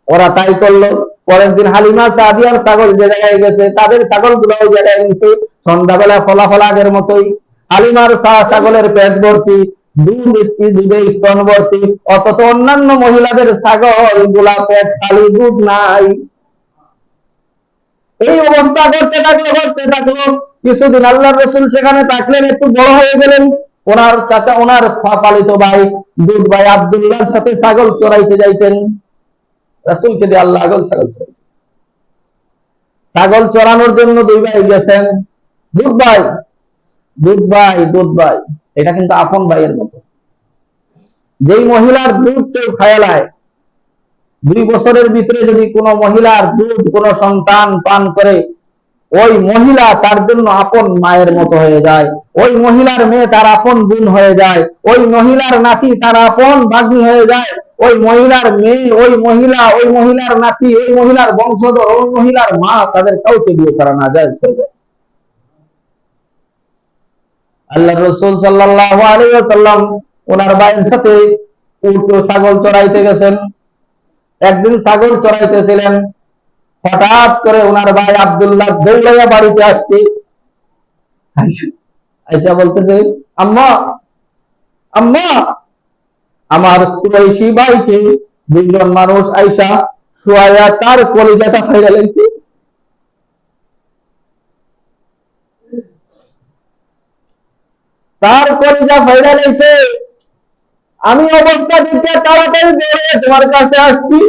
ওরা তাই করলো। পরের দিন হালিমা সাদিয়ার ছাগল যে জায়গায় গেছে, তাদের ছাগল গুলো ওই জায়গায় নিছে। সন্ধ্যাবেলা ফলাফল আগের মতোই, হালিমার ছাগলের পেট ভর্তি, দুধে স্তন ভর্তি, অথচ অন্যান্য মহিলাদের ছাগল গুলা পেট খালি, দুধ নাই। এই অবস্থা করতে থাকলো। কিছুদিন আল্লাহর রাসূল সেখানে থাকলেন, একটু বড় হয়ে গেলেন। ওনার পালিত ভাই দুধ ভাই আব্দুল্লাহর সাথে ছাগল চড়াইতে যাইতেন। রাসূলকে দিয়ে আল্লাহ ছাগল চড়ানোর জন্য দুই ভাই গেছেন। দুধ ভাই এটা কিন্তু আপন ভাইয়ের মতো। যেই মহিলার দুধ কেউ খায়ালায়, 2 বছরের ভিতরে যদি কোনো মহিলার দুধ কোনো সন্তান পান করে, ওই মহিলা তার জন্য আপন মায়ের মতো হয়ে যায়। ওই মহিলার মেয়ে তার আপন বোন হয়ে যায়। ওই মহিলার নাতি তার আপন ভাগ্নি হয়ে যায়। ওই মহিলার মেয়ে, ওই মহিলা, ওই মহিলার নাতি, ওই মহিলার বংশধর, ওই মহিলার মা, তাদের কাউকে বিয়ে করা না যায়। আল্লাহ রাসূল সাল্লাল্লাহু আলাইহি ওয়াসাল্লাম ওনার ভাইয়ের সাথে উট ও ছাগল চড়াইতে গেছেন। একদিন ছাগল চড়াইতেছিলেন, হঠাৎ করে ওনার ভাই আব্দুল্লাহ দৌড়াইয়া বাড়িতে আসছে। আয়েশা বলতেছে, আম্মা আম্মা, আমার কুরাইশি ভাইকে দুইজন মানুষ আয়েশা শুয়ায়া তার কলিজাটা ফাইরা লাইছে। তার কলিজা ফাইরা লাইছে। আমি অবস্থা দেখে তাড়াতাড়ি দৌড়ে তোমার কাছে আসছি।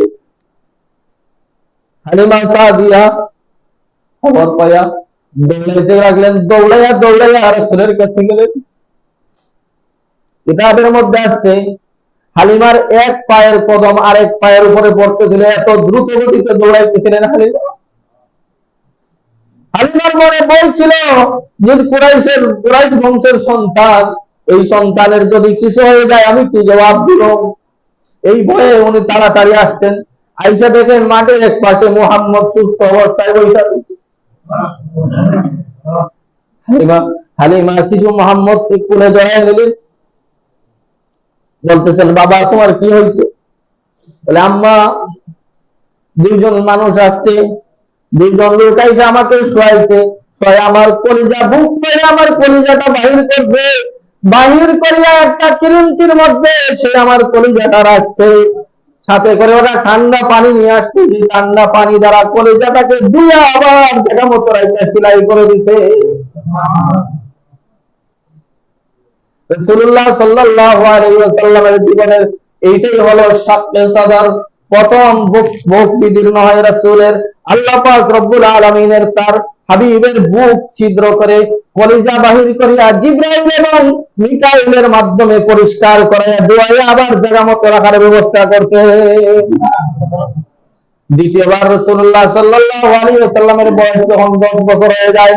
হালিমা সাদিয়া খবর পাইয়া দৌড়াইতে লাগলেন, দৌড়াইয়া দৌড়াইয়া রাসূলের কাছে গেলেন। কিতাবের মধ্যে আসছে হালিমার এক পায়ের কদম আরেক পায়ের উপরে পড়তেছিল, এত দ্রুত গতিতে দৌড়াইতেছিলেন হালিমা। হালিমার মনে বলছিল যে কুরাইশ বংশের সন্তান, এই সন্তানের যদি কিছু হয়ে যায় আমি কি জবাব দিব, এই ভয়ে উনি তাড়াতাড়ি আসছেন। আয়েশা দেখেন মাঠের এক পাশে মুহাম্মদ সুস্থ অবস্থায় বসে আছে। হালিমা শিশু মুহাম্মদকে কোলে জড়ায় নিলেন, বলতেছেন, বাবা তোমার কি হয়েছে? বলে, আম্মা দুইজন মানুষ আসছে, দুইজন লোক এসে আমাকে শোয়াইছে, আমার কলিজা বুক পেয়ে আমার কলিজাটা বাহির করছে, বাহির করিয়া একটা চিরিঞ্চির মধ্যে সে আমার কলিজাটা রাখছে, সাথে করে ওরা ঠান্ডা পানি নিয়ে আসছে, যে ঠান্ডা পানি দ্বারা কলিজাটাকে ধুইয়া আবার জায়গা মতো রাখতে সেলাই করে দিছে। রাসূলুল্লাহ সাল্লাল্লাহু আলাইহি ওয়াসাল্লামের জীবনের এইটাই হলো শাক্কে সাদর, প্রথম বুক বিদীর্ণ হয় রাসূলের। আল্লাহ পাক রব্বুল আলামিনের তার হাবিবের বুক ছিদ্র করে কলিজা বাহির করিয়া জিবরাইল এবং মিকাইলের মাধ্যমে পরিষ্কার করে দোয়ায় আবার জায়গা মতো রাখার ব্যবস্থা করছে। দ্বিতীয়বার রাসূলুল্লাহ সাল্লাল্লাহু আলাইহি ওয়াসাল্লামের বয়স যখন 10 বছর হয়ে যায়,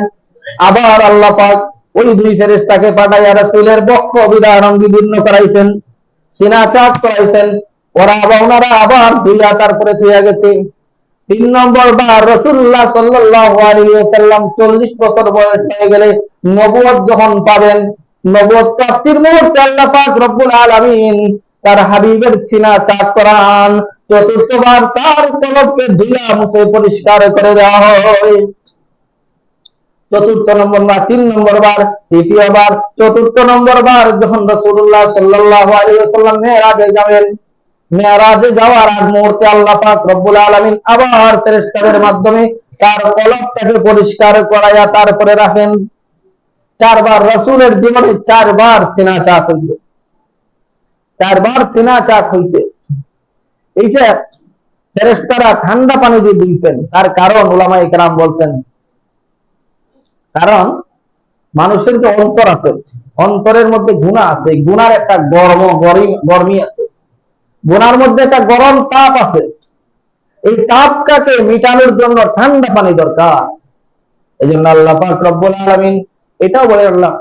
আবার আল্লাহ পাক ওই দুই ফেরেশতাকে পাঠাইয়া রাসূলের বক্ষ বিদারণ বিদীর্ণ করাইছেন, সিনা চাপ করাইছেন। ওনারা আবার দুইয়া তারপরে থইয়া গেছে। 3 নম্বর বার রাসূলুল্লাহ সাল্লাল্লাহু আলাইহি ওয়াসাল্লাম 40 বছর বয়স হয়ে গেলে নবুয়ত যখন পাবেন, নবুয়ত প্রাপ্তির মুহূর্তে আল্লাহ পাক রব্বুল আলামিন তার হাবিবের সিনা চাপ করান। চতুর্থবার তার কলবকে ধুইয়া মুছে পরিষ্কার করে দেওয়া হয়। চতুর্থ নম্বর বার, 3 নম্বর বার, তৃতীয়বার, চতুর্থ নম্বর বার যখন রাসূলুল্লাহ সাল্লাল্লাহু আলাইহি ওয়াসাল্লাম মেরাজে যাবেন, মেরাজে যাওয়ার আগ মুহূর্তে আল্লাহ পাক রব্বুল আলামিন আবার ফেরেশতাদের মাধ্যমে তার কলবটাকে পরিষ্কার করায়া তারপরে রাখেন। 4 বার রাসূলের জীবনে 4 বার সিনা চাপ হয়েছে, 4 বার সিনা চাপ হয়েছে। এই যে ফেরেশতারা ঠান্ডা পানি দিয়ে দিয়েছেন, তার কারণ উলামায়ে কেরাম বলছেন, কারণ মানুষের যে অন্তর আছে, অন্তরের মধ্যে গুনাহ আছে, গুনার একটা গরমি আছে, গুনার মধ্যে একটা গরম তাপ আছে। এই তাপটাকে মিটানোর জন্য ঠান্ডা পানি দরকার। এই জন্য আল্লাহ পাক রব্বুল আলামিন এটাও বলে, আল্লাহ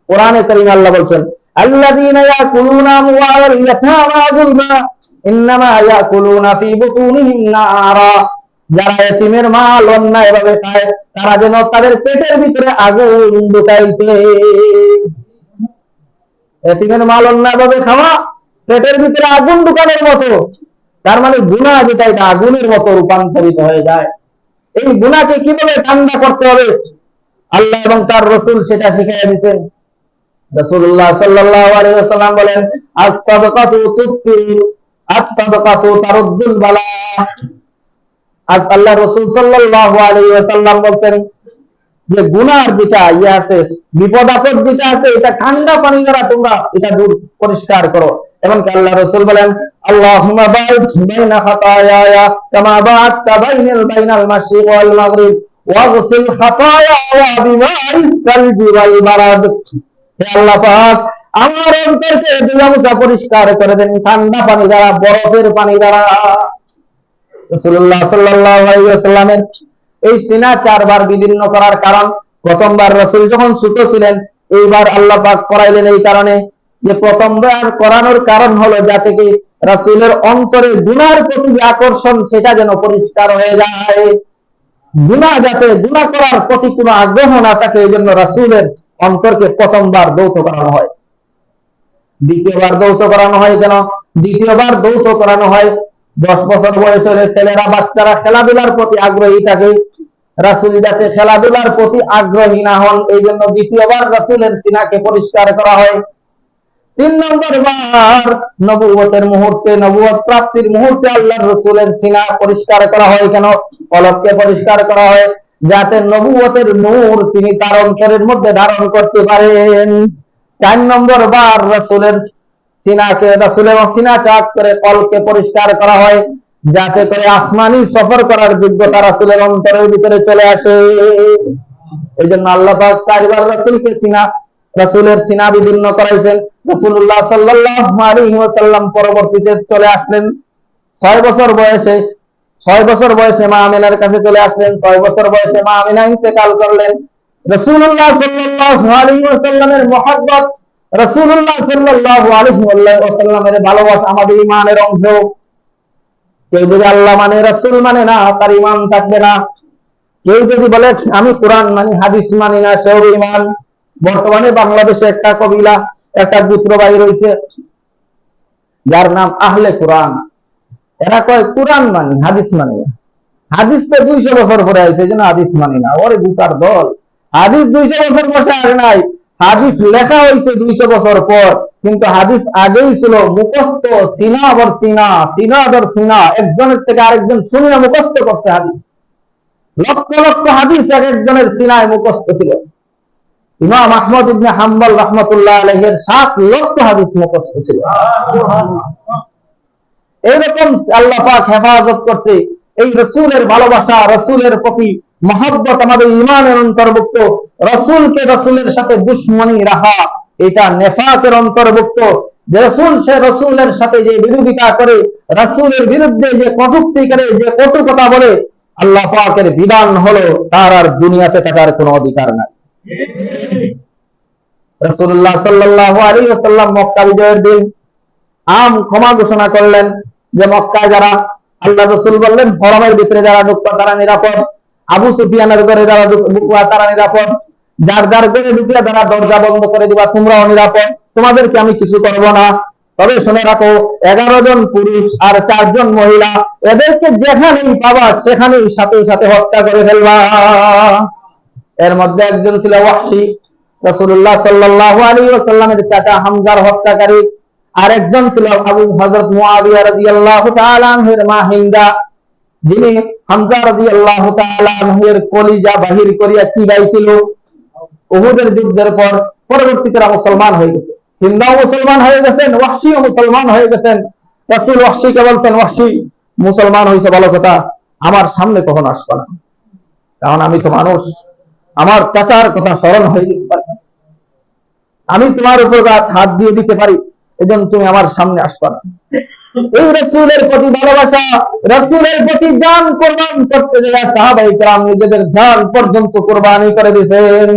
কোরআনে কারীমে আল্লাহ বলছেন, আল্লাযীনা ইয়াকুলুনা আমওয়ালাল ইয়াতামা যুলমা ইন্নামা ইয়াকুলুনা ফী বুতুনিহিম নারা, যারা এতিমের মাল অন্যায়ভাবে খায় তারা যেন তাদের পেটের ভিতরে আগুন ঢুকাইছে। এতিমের মাল অন্যায়ভাবে খাওয়া পেটের ভিতরে আগুন ঢুকানোর মতো, তার মানে গুনাহ যেটা এটা আগুনের মতো রূপান্তরিত হয়ে যায়। এই গুনাহকে কিভাবে ঠান্ডা করতে হবে আল্লাহ এবং তার রাসূল সেটা শিখিয়ে দিয়েছেন। রাসূলুল্লাহ সাল্লাল্লাহু আলাইহি ওয়াসাল্লাম বলেন, আস-সাদকাতু তুতফি, আস-সাদকাতু তারুদ্দুল বালা। আল্লাহ রাসূল সাল্লাল্লাহু আলাইহি ওয়াসাল্লাম বলেন যে গুনাহর যেটা আছে, বিপদ আপদ যেটা আছে, এটা ঠান্ডা পানি দ্বারা তোমরা এটা দূর পরিষ্কার করো। এমনকি আল্লাহ রাসূল বলেন, আল্লাহুম্মা বা'id বাইনা খাতায়ায়া কামা বা'adta বাইনাল মাশরিক ওয়াল মাগরিব ওয়াগসিল খাতায়ায়া বিমা'is সালজি ওয়াল বারাদ। হে আল্লাহ পাক, আমার অন্তরকে ধুলা পরিষ্কার করে দেন ঠান্ডা পানি দ্বারা, বরফের পানি দ্বারা। রাসূলুল্লাহ সাল্লাল্লাহু আলাইহি ওয়াসাল্লামের এই সিনা 4 বার বিদীর্ণ করার কারণ, প্রথমবার রাসূল যখন ছোট ছিলেন, এইবার আল্লাহ পাক করাইলেন এই কারণে যে প্রথমবার করানোর কারণ হলো যাতে কি রাসূলের অন্তরে গুনার প্রতি যে আকর্ষণ সেটা যেন পরিষ্কার হয়ে যায়, গুনাহ যাতে গুনাহ করার প্রতি কোনো আগ্রহ না থাকে, এই জন্য রাসূলের অন্তরকে প্রথমবার দৌত করানো হয়। দ্বিতীয়বার দৌত করানো হয় কেন? দ্বিতীয়বার দৌত করানো হয় 10 বছর বয়স হলে ছেলেরা বাচ্চারা খেলাধুলার প্রতি আগ্রহী থাকে, রাসূল যাতে খেলাধুলার প্রতি আগ্রহী না হন এই জন্য দ্বিতীয়বার রাসূলের সিনাকে পরিষ্কার করা হয়। 3 নম্বর বার নবুয়তের মুহূর্তে, নবুয়ত প্রাপ্তির মুহূর্তে আল্লাহর রাসূলের সিনা পরিষ্কার করা হয় কেন? কলবকে পরিষ্কার করা হয় যাতে নবুয়তের নূর তিনি তার অন্তরের মধ্যে ধারণ করতে পারেন। 4 নম্বর বার রাসূলের সিনাকে, রাসূলের সিনা চাক করে কলবকে পরিষ্কার করা হয় যাতে করে আসমানি সফর করার যোগ্যতা রাসূলের অন্তরের ভিতরে চলে আসে। এই জন্য আল্লাহ পাক 4 বার রাসূলকে সিনা, রাসূলের সিনা বিদীর্ণ করাইছেন। রাসূলুল্লাহ সাল্লাল্লাহু আলাইহি ওয়াসাল্লাম পরবর্তীতে চলে আসলেন 6 বছর বয়সে, 6 বছর বয়সে মা আমিনার কাছে চলে আসলেন। 6 বছর বয়সে মা আমিনা ইন্তেকাল করলেন। রাসূলুল্লাহ সাল্লাল্লাহু আলাইহি ওয়াসাল্লামের মহব্বত, রাসূলুল্লাহ সাল্লাল্লাহু আলাইহি ওয়াসাল্লামের ভালোবাসা আমাদের ঈমানের অংশ। কেউ যদি আল্লাহ মানে, রাসূল মানে না, তার ঈমান থাকবে না। কেউ যদি বলে আমি কোরআন মানি হাদিস মানি না, সেও ঈমান। বর্তমানে বাংলাদেশে একটা কবিলা, একটা গোত্র বাইর হইছে যার নাম আহলে কোরআন। এরা কয় কোরআন মানি হাদিস মানি না। হাদিস তো 200 বছর পরে আইছে, এই জন্য হাদিস মানি না। ওরে গুতার দল, হাদিস 200 বছর বসে আর নাই, হাদিস লেখা হয়েছে 200 বছর পর, কিন্তু হাদিস আগেই ছিল মুখস্থ, সিনা আবার সিনা, সিনা আবার সিনা, একজনের থেকে আরেকজন শুনে মুখস্থ করতে হাদিস। লক্ষ লক্ষ হাদিস এক একজনের সিনায় মুখস্থ ছিল। ইমাম আহমদ ইবনে হাম্বল রাহমাতুল্লাহ আলাইহির 7 লক্ষ হাদিস মুখস্থ ছিল। এইরকম আল্লাহ পাক হেফাজত করছে। এই রাসূলের ভালোবাসা, রাসূলের প্রতি মহব্বত আমাদের ঈমানের অন্তর্ভুক্ত। রাসূলকে, রাসূলের সাথে দুশমনি রাখা এটা নেফাকের অন্তর্ভুক্ত। যে রাসূল, সে রাসূলের সাথে যে বিরোধিতা করে, রাসূলের বিরুদ্ধে যে কটূক্তি করে, যে কটু কথা বলে, আল্লাহ পাকের বিধান হলো তার আর দুনিয়াতে থাকার কোনো অধিকার নাই। রাসূলুল্লাহ সাল্লাল্লাহু আলাইহি ওয়াসাল্লাম মক্কা বিজয়ের দিন আম ক্ষমা ঘোষণা করলেন যে মক্কায় যারা, আল্লাহ রাসূল বললেন হরমের ভিতরে যারা ঢুকবে তারা নিরাপদ, আবু সুফিয়ানের ঘরে যারা ঢুকবে তারা নিরাপদ, যার যার ঘরে ঢুকলে তারা দরজা বন্ধ করে দিবা, তোমরাও নিরাপদ, তোমাদেরকে আমি কিছু করব না। তবে শুনে রাখো 11 জন পুরুষ আর 4 জন মহিলা, এদেরকে যেখানেই পাবা সেখানেই সাথে সাথে হত্যা করে ফেলবা। এর মধ্যে একজন ছিল ওয়াহশী, রাসূলুল্লাহ সাল্লাল্লাহু আলাইহি ওয়াসাল্লামের চাচা হামজার হত্যাকারী। আর একজন ছিল আবু হযরত মুআবিয়া রাদিয়াল্লাহু তাআলা আনহুর মা হিন্দা, যিনি হামজা রাদিয়াল্লাহু তাআলা আনহুর কলিজা বাহির করিয়া চিবাইছিল উহুদের যুদ্ধের পর। পরবর্তীতে মুসলমান হয়ে গেছে, হিন্দাও মুসলমান হয়ে গেছেন, ওয়াহশীও মুসলমান হয়ে গেছেন। রাসূল ওয়াহশীকে বলছেন, ওয়াহশী মুসলমান হইছে ভালো কথা, আমার সামনে কখন আসবা না, কারণ আমি তো মানুষ, আমার চাচার কথা স্মরণ হয়ে যেতে পারে, আমি তোমার উপর হাত দিয়ে দিতে পারি, এজন্য তুমি আমার সামনে আসবা না। এই রাসূলের প্রতি ভালোবাসা, রাসূলের প্রতি জান কুরবান করতে গিয়ে সাহাবায়ে কেরাম নিজেদের জান পর্যন্ত কুরবানি করে দিয়েছেন।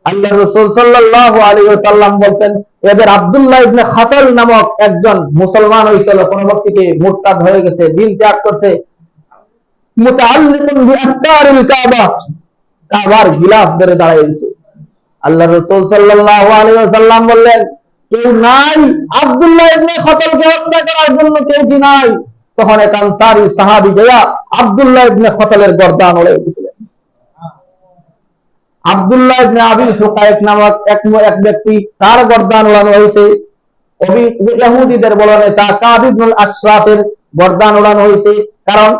আল্লাহর রাসূল সাল্লাল্লাহু আলাইহি ওয়াসাল্লাম বলেন, এদের আব্দুল্লাহ ইবনে খাতাল নামক একজন মুসলমান হয়েছিল, পরবর্তীতে মুরতাদ হয়ে গেছে, দিন ত্যাগ করছে। মুতাআল্লিকুন বিআসতারিল কাবা, কাবার গিলাফ ধরে দাঁড়িয়ে গেছে। আল্লাহর রাসূল সাল্লাল্লাহু আলাইহি ওয়াসাল্লাম বললেন, কেউ নাই আব্দুল্লাহ ইবনে খাতালকে হত্যা করার জন্য, কেউ কি নাই? তখন এক আনসারী সাহাবী গিয়া আব্দুল্লাহ ইবনে খাতালের গর্দান উড়িয়ে দিয়েছিলেন। আব্দুল্লাহ ইবনে আবি হুকাইক নামক এক ব্যক্তি, তার গর্দান উড়ানো হয়েছে। ইহুদীদের বড় নেতা কাব ইবনুল আশরাফের গর্দান উড়ানো হয়েছে। কারণ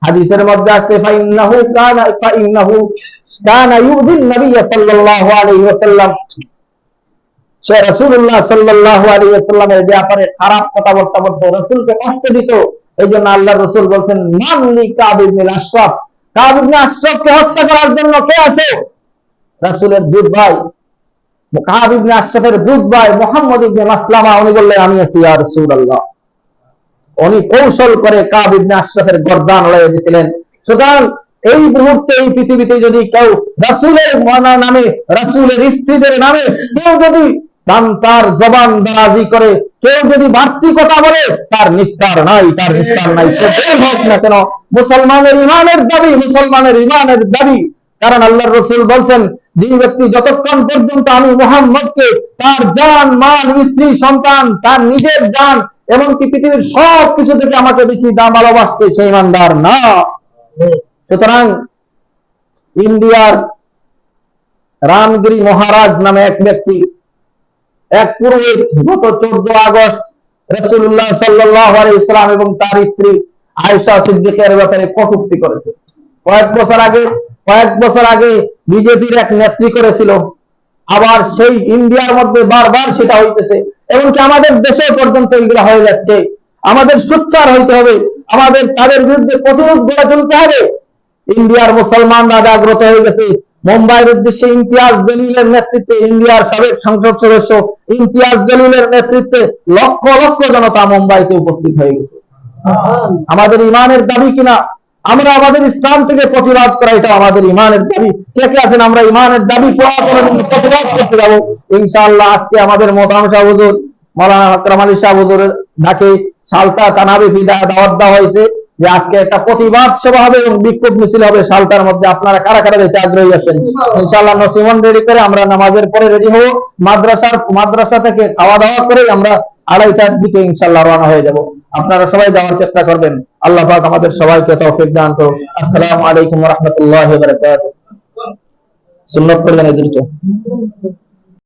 হাদিসের মধ্যে আসছে ফাইন্নাহু কানা ইউদিন নবী সাল্লাল্লাহু আলাইহি ওয়াসাল্লাম, সে রাসূলুল্লাহ সাল্লাল্লাহু আলাইহি ওয়াসাল্লামের ব্যাপারে খারাপ কথাবার্তা বলতো, রাসূলকে কষ্ট দিত। এইজন্য আল্লাহর রাসূল বলেন, মানলি কাব ইবনুল আশরাফ, কাব ইবনে আশরাফকে হত্যা করার জন্য কে আছে? রাসূলের দুধ ভাই কাব ইবনে আশরাফের দুধ ভাই মুহাম্মদ ইবনে মাসলামা, উনি বললেন আমি আছি ইয়া রাসূলুল্লাহ। উনি কৌশল করে কাব ইবনে আশরাফের গর্দান উড়িয়ে দিয়েছিলেন। সুতরাং এই মুহূর্তে এই পৃথিবীতে যদি কেউ রাসূলের নামে, রাসূলের স্ত্রীদের নামে কেউ যদি তার জবান দারাজি করে, কেউ যদি বাড়তি কথা বলে তার নিস্তার নাই, তার নিস্তার নাই, সে যে হোক না কেন। মুসলমানের ইমানের দাবি, মুসলমানের ইমানের দাবি। কারণ আল্লাহর রাসূল বলছেন, যে ব্যক্তি যতক্ষণ পর্যন্ত আমি মুহাম্মদকে তার জান, মাল, স্ত্রী, সন্তান, তার নিজের জান এমনকি পৃথিবীর সব কিছু থেকে আমাকে বেশি দাম ভালোবাসতে, সে ইমানদার না। সুতরাং ইন্ডিয়ার রামগিরি মহারাজ নামে এক ব্যক্তি, এক পুরোহিত, গত 14 আগস্ট রাসূলুল্লাহ সাল্লাল্লাহু আলাইহি সাল্লাম এবং তার স্ত্রী আয়েশা সিদ্দিকার ব্যাপারে কটূক্তি করেছে। কয়েক বছর আগে বিজেপির এক নেত্রী করেছিল, আবার সেই ইন্ডিয়ার মধ্যে বারবার সেটা হইতেছে, এমনকি আমাদের দেশে পর্যন্ত এগুলো হয়ে যাচ্ছে। আমাদের সোচ্চার হইতে হবে, আমাদের তাদের বিরুদ্ধে প্রতিরোধ গড়ে তুলতে হবে। ইন্ডিয়ার মুসলমানরা জাগ্রত হয়ে গেছে। মুম্বাইয়ের উদ্দেশ্যে ইমতিয়াজ জলিলের নেতৃত্বে, ইন্ডিয়ার সাবেক সংসদ সদস্য ইমতিয়াজ জলিলের নেতৃত্বে লক্ষ লক্ষ জনতা মুম্বাইতে উপস্থিত হয়ে গেছে। আমাদের ইমানের দাবি কিনা আমরা আমাদের ইসলাম থেকে প্রতিবাদ করা, এটা আমাদের ইমানের দাবি। কে কে আছেন আমরা ইমানের দাবি প্রতিবাদ করতে যাবো ইনশাআল্লাহ। আজকে আমাদের মোহতারাম শাহ হুজুর মাওলানা আকরাম আলী শাহ হুজুরের ডাকে সালতা তানাবি দাওয়াত দেওয়া হয়েছে যে আজকে একটা প্রতিবাদ সভা হবে এবং বিক্ষোভ মিছিল হবে সালতার মধ্যে। আপনারা কারা কারা যেতে আগ্রহী আছেন? ইনশাআল্লাহ নসিমন রেডি করে আমরা নামাজের পরে রেডি হবো। মাদ্রাসা থেকে খাওয়া দাওয়া করে আমরা 2:30টার দিকে ইনশাআল্লাহ রওনা হয়ে যাব। আপনারা সবাই যাওয়ার চেষ্টা করবেন। আল্লাহ পাক আমাদের সবাইকে তৌফিক দান করুন। আসসালামু আলাইকুম ওয়া রাহমাতুল্লাহি ওয়া বারাকাতুহু। সুন্নাত পড়বেন দ্রুত।